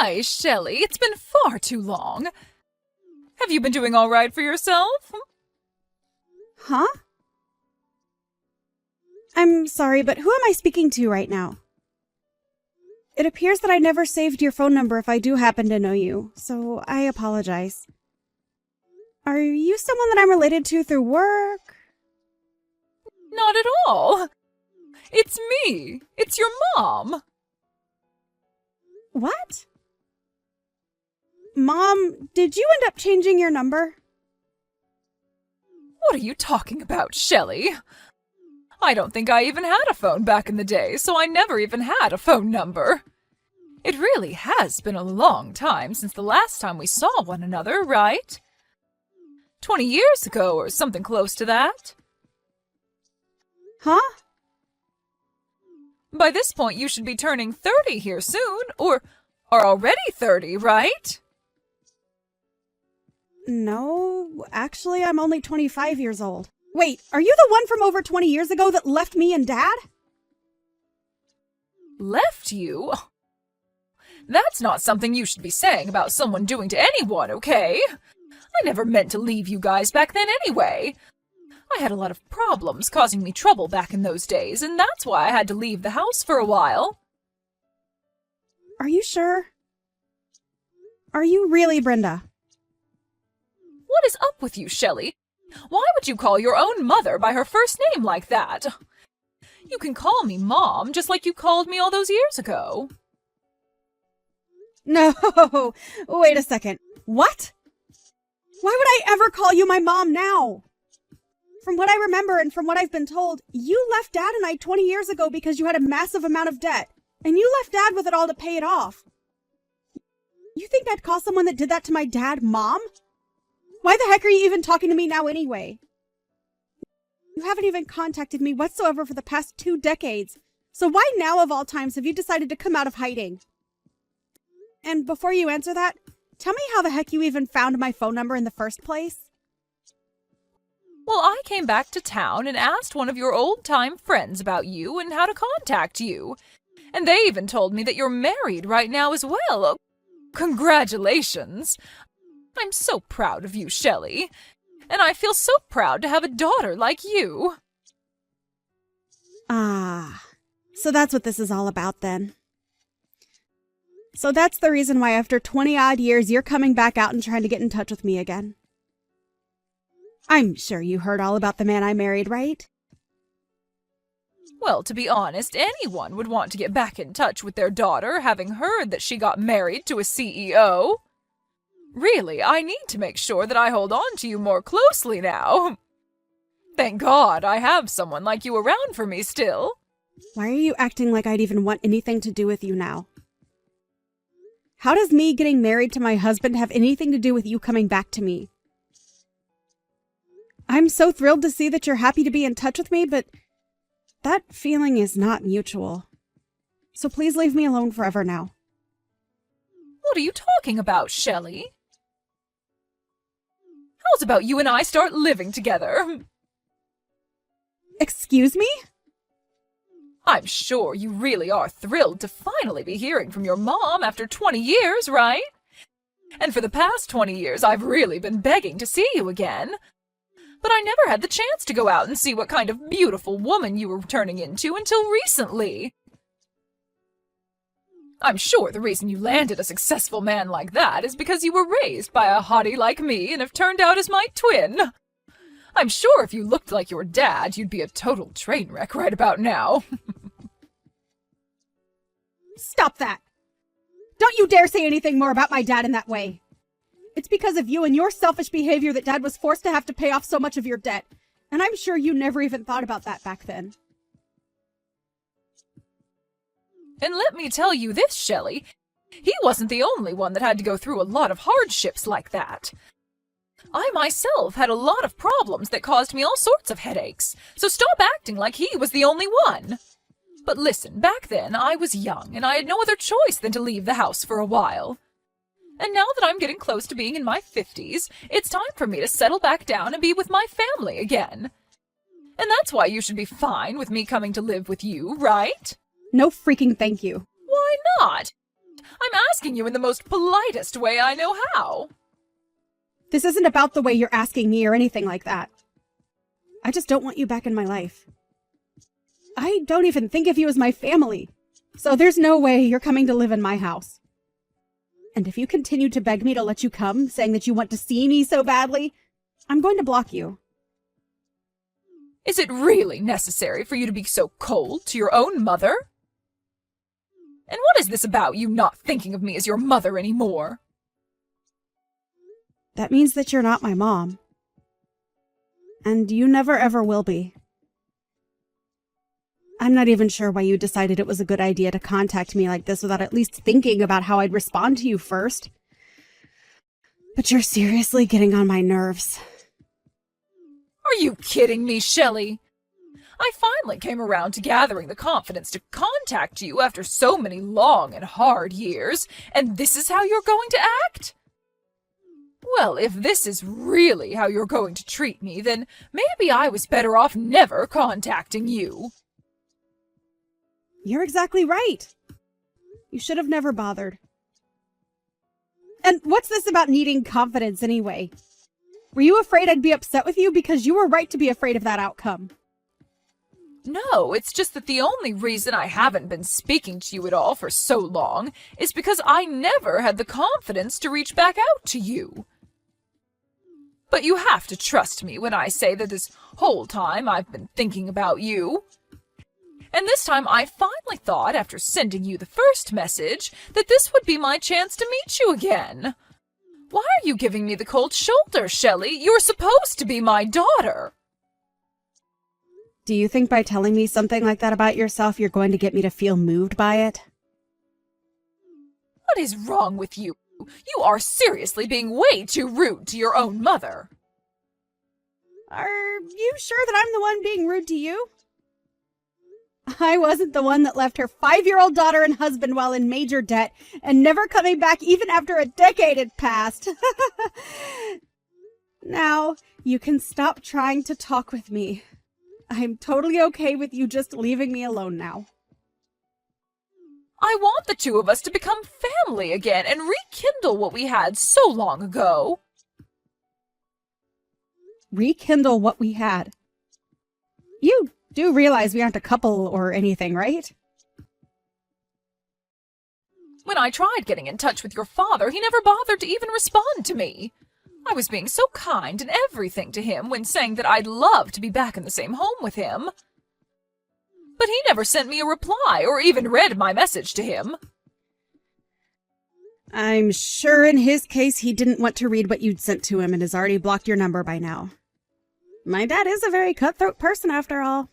Hi, Shelley. It's been far too long. Have you been doing all right for yourself? Huh? I'm sorry, but who am I speaking to right now? It appears that I never saved your phone number if I do happen to know you, so I apologize. Are you someone that I'm related to through work? Not at all. It's me. It's your mom. What? Mom, did you end up changing your number? What are you talking about, Shelley? I don't think I even had a phone back in the day, so I never even had a phone number. It really has been a long time since the last time we saw one another, right? 20 years ago or something close to that. Huh? By this point, you should be turning 30 here soon, or are already 30, right? No, actually, I'm only 25 years old. Wait, are you the one from over 20 years ago that left me and Dad? Left you? That's not something you should be saying about someone doing to anyone, okay? I never meant to leave you guys back then anyway. I had a lot of problems causing me trouble back in those days, and that's why I had to leave the house for a while. Are you sure? Are you really Brenda? What is up with you, Shelley? Why would you call your own mother by her first name like that? You can call me Mom, just like you called me all those years ago. No, wait a second. What? Why would I ever call you my mom now? From what I remember and from what I've been told, you left Dad and I 20 years ago because you had a massive amount of debt, and you left Dad with it all to pay it off. You think I'd call someone that did that to my dad Mom? Why the heck are you even talking to me now anyway? You haven't even contacted me whatsoever for the past 2 decades, so why now of all times have you decided to come out of hiding? And before you answer that, tell me how the heck you even found my phone number in the first place? Well, I came back to town and asked one of your old-time friends about you and how to contact you. And they even told me that you're married right now as well. Congratulations! I'm so proud of you, Shelley. And I feel so proud to have a daughter like you. Ah, so that's what this is all about then. So that's the reason why after 20-odd years you're coming back out and trying to get in touch with me again. I'm sure you heard all about the man I married, right? Well, to be honest, anyone would want to get back in touch with their daughter, having heard that she got married to a CEO. Really, I need to make sure that I hold on to you more closely now. Thank God I have someone like you around for me still. Why are you acting like I'd even want anything to do with you now? How does me getting married to my husband have anything to do with you coming back to me? I'm so thrilled to see that you're happy to be in touch with me, but that feeling is not mutual. So please leave me alone forever now. What are you talking about, Shelley? How's about you and I start living together? Excuse me? I'm sure you really are thrilled to finally be hearing from your mom after 20 years, right? And for the past 20 years, I've really been begging to see you again. But I never had the chance to go out and see what kind of beautiful woman you were turning into until recently. I'm sure the reason you landed a successful man like that is because you were raised by a hottie like me and have turned out as my twin. I'm sure if you looked like your dad, you'd be a total train wreck right about now. Stop that! Don't you dare say anything more about my dad in that way. It's because of you and your selfish behavior that Dad was forced to have to pay off so much of your debt. And I'm sure you never even thought about that back then. And let me tell you this, Shelley. He wasn't the only one that had to go through a lot of hardships like that. I myself had a lot of problems that caused me all sorts of headaches, so stop acting like he was the only one. But listen, back then I was young and I had no other choice than to leave the house for a while. And now that I'm getting close to being in my 50s, it's time for me to settle back down and be with my family again. And that's why you should be fine with me coming to live with you, right? No freaking thank you. Why not? I'm asking you in the most politest way I know how. This isn't about the way you're asking me or anything like that. I just don't want you back in my life. I don't even think of you as my family, so there's no way you're coming to live in my house. And if you continue to beg me to let you come, saying that you want to see me so badly, I'm going to block you. Is it really necessary for you to be so cold to your own mother? And what is this about you not thinking of me as your mother anymore? That means that you're not my mom. And you never ever will be. I'm not even sure why you decided it was a good idea to contact me like this without at least thinking about how I'd respond to you first. But you're seriously getting on my nerves. Are you kidding me, Shelley? I finally came around to gathering the confidence to contact you after so many long and hard years, and this is how you're going to act? Well, if this is really how you're going to treat me, then maybe I was better off never contacting you. You're exactly right. You should have never bothered. And what's this about needing confidence anyway? Were you afraid I'd be upset with you? Because you were right to be afraid of that outcome. No, it's just that the only reason I haven't been speaking to you at all for so long is because I never had the confidence to reach back out to you. But you have to trust me when I say that this whole time I've been thinking about you. And this time I finally thought, after sending you the first message, that this would be my chance to meet you again. Why are you giving me the cold shoulder, Shelley? You're supposed to be my daughter. Do you think by telling me something like that about yourself, you're going to get me to feel moved by it? What is wrong with you? You are seriously being way too rude to your own mother. Are you sure that I'm the one being rude to you? I wasn't the one that left her 5-year-old daughter and husband while in major debt and never coming back even after a decade had passed. Now, you can stop trying to talk with me. I'm totally okay with you just leaving me alone now. I want the two of us to become family again and rekindle what we had so long ago. Rekindle what we had? You do realize we aren't a couple or anything, right? When I tried getting in touch with your father, he never bothered to even respond to me. I was being so kind and everything to him when saying that I'd love to be back in the same home with him. But he never sent me a reply or even read my message to him. I'm sure in his case he didn't want to read what you'd sent to him and has already blocked your number by now. My dad is a very cutthroat person after all.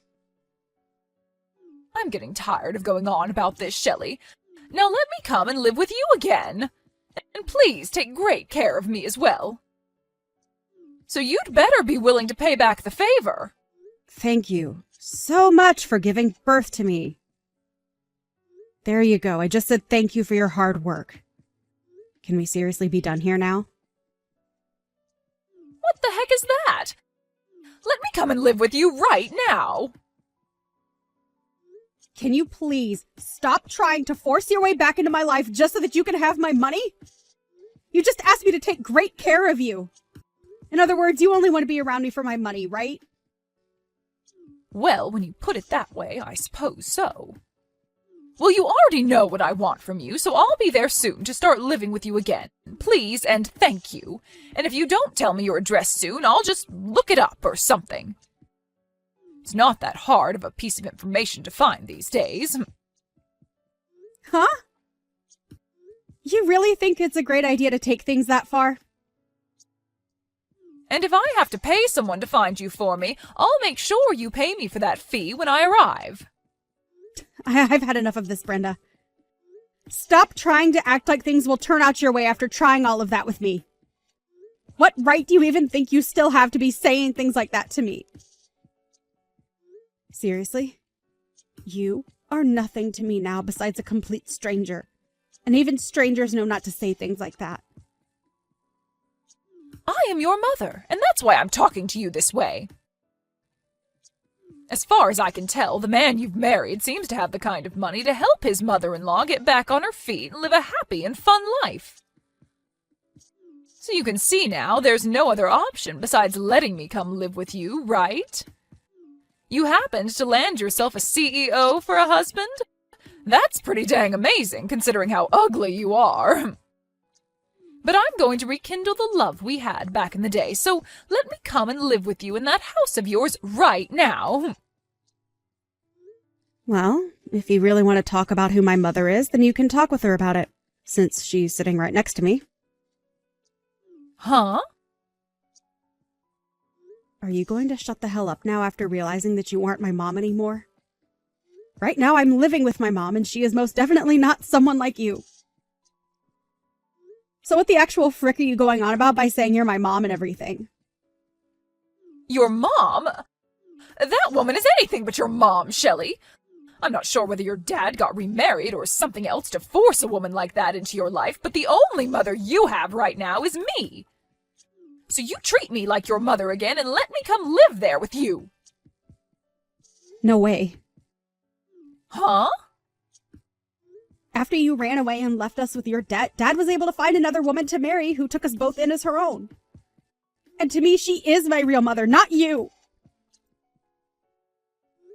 I'm getting tired of going on about this, Shelley. Now let me come and live with you again. And please take great care of me as well. So you'd better be willing to pay back the favor. Thank you so much for giving birth to me. There you go. I just said thank you for your hard work. Can we seriously be done here now? What the heck is that? Let me come and live with you right now. Can you please stop trying to force your way back into my life just so that you can have my money? You just asked me to take great care of you. In other words, you only want to be around me for my money, right? Well, when you put it that way, I suppose so. Well, you already know what I want from you, so I'll be there soon to start living with you again. Please and thank you. And if you don't tell me your address soon, I'll just look it up or something. It's not that hard of a piece of information to find these days. Huh? You really think it's a great idea to take things that far? And if I have to pay someone to find you for me, I'll make sure you pay me for that fee when I arrive. I've had enough of this, Brenda. Stop trying to act like things will turn out your way after trying all of that with me. What right do you even think you still have to be saying things like that to me? Seriously? You are nothing to me now besides a complete stranger. And even strangers know not to say things like that. I am your mother, and that's why I'm talking to you this way. As far as I can tell, the man you've married seems to have the kind of money to help his mother-in-law get back on her feet and live a happy and fun life. So you can see now there's no other option besides letting me come live with you, right? You happened to land yourself a CEO for a husband? That's pretty dang amazing, considering how ugly you are. But I'm going to rekindle the love we had back in the day, so let me come and live with you in that house of yours right now. Well, if you really want to talk about who my mother is, then you can talk with her about it, since she's sitting right next to me. Huh? Are you going to shut the hell up now after realizing that you aren't my mom anymore? Right now I'm living with my mom, and she is most definitely not someone like you. So what the actual frick are you going on about by saying you're my mom and everything? Your mom? That woman is anything but your mom, Shelley. I'm not sure whether your dad got remarried or something else to force a woman like that into your life, but the only mother you have right now is me. So you treat me like your mother again and let me come live there with you. No way. Huh? After you ran away and left us with your debt, Dad was able to find another woman to marry who took us both in as her own. And to me, she is my real mother, not you.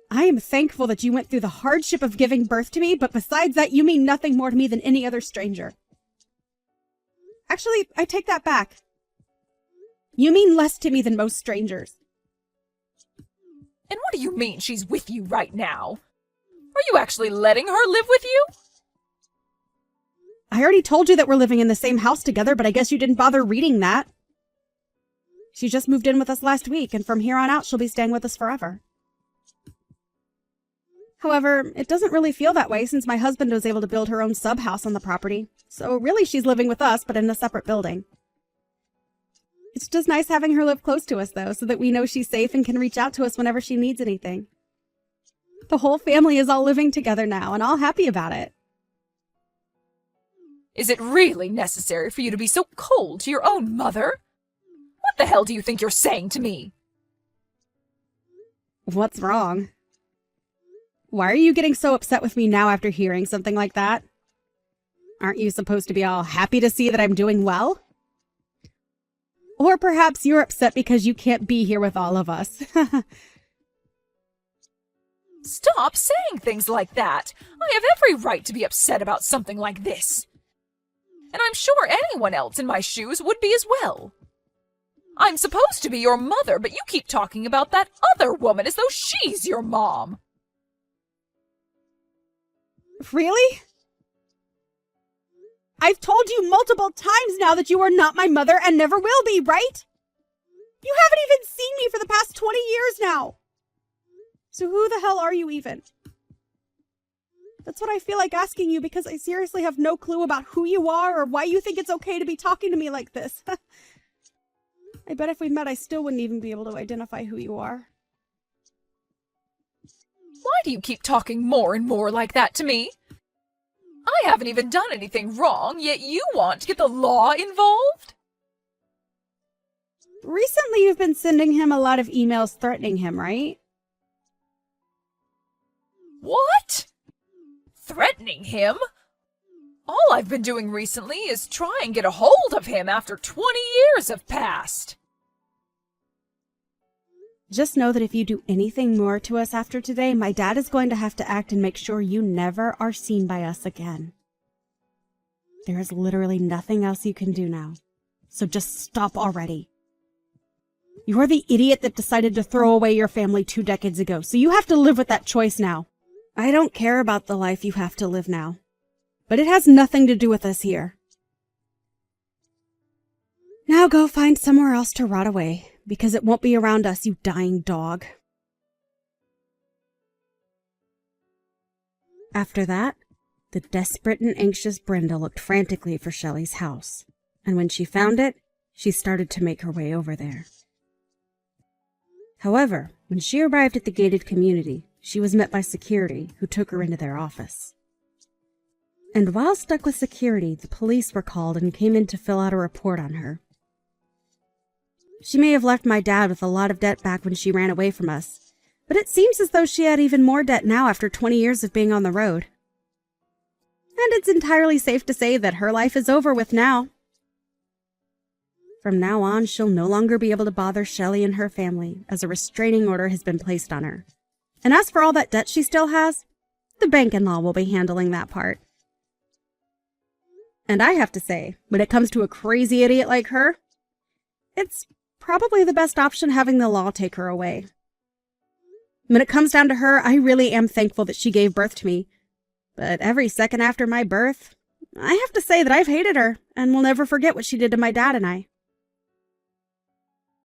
I am thankful that you went through the hardship of giving birth to me, but besides that, you mean nothing more to me than any other stranger. Actually, I take that back. You mean less to me than most strangers. And what do you mean she's with you right now? Are you actually letting her live with you? I already told you that we're living in the same house together, but I guess you didn't bother reading that. She just moved in with us last week, and from here on out, she'll be staying with us forever. However, it doesn't really feel that way since my husband was able to build her own sub-house on the property. So really, she's living with us, but in a separate building. It's just nice having her live close to us, though, so that we know she's safe and can reach out to us whenever she needs anything. The whole family is all living together now, and all happy about it. Is it really necessary for you to be so cold to your own mother? What the hell do you think you're saying to me? What's wrong? Why are you getting so upset with me now after hearing something like that? Aren't you supposed to be all happy to see that I'm doing well? Or perhaps you're upset because you can't be here with all of us. Stop saying things like that. I have every right to be upset about something like this. And I'm sure anyone else in my shoes would be as well. I'm supposed to be your mother, but you keep talking about that other woman as though she's your mom. Really? I've told you multiple times now that you are not my mother and never will be, right? You haven't even seen me for the past 20 years now. So who the hell are you even? That's what I feel like asking you because I seriously have no clue about who you are or why you think it's okay to be talking to me like this. I bet if we met, I still wouldn't even be able to identify who you are. Why do you keep talking more and more like that to me? I haven't even done anything wrong, yet you want to get the law involved? Recently, you've been sending him a lot of emails threatening him, right? What? Threatening him? All I've been doing recently is try and get a hold of him after 20 years have passed. Just know that if you do anything more to us after today, my dad is going to have to act and make sure you never are seen by us again. There is literally nothing else you can do now, so just stop already. You're the idiot that decided to throw away your family 2 decades ago, so you have to live with that choice now. I don't care about the life you have to live now, but it has nothing to do with us here. Now go find somewhere else to rot away, because it won't be around us, you dying dog. After that, the desperate and anxious Brenda looked frantically for Shelley's house, and when she found it, she started to make her way over there. However, when she arrived at the gated community, she was met by security, who took her into their office. And while stuck with security, the police were called and came in to fill out a report on her. She may have left my dad with a lot of debt back when she ran away from us, But it seems as though she had even more debt now after 20 years of being on the road. And it's entirely safe to say that her life is over with now. From now on, she'll no longer be able to bother Shelley and her family, as a restraining order has been placed on her. And as for all that debt she still has, the bank-in-law will be handling that part. And I have to say, when it comes to a crazy idiot like her, it's probably the best option having the law take her away. When it comes down to her, I really am thankful that she gave birth to me. But every second after my birth, I have to say that I've hated her and will never forget what she did to my dad and I.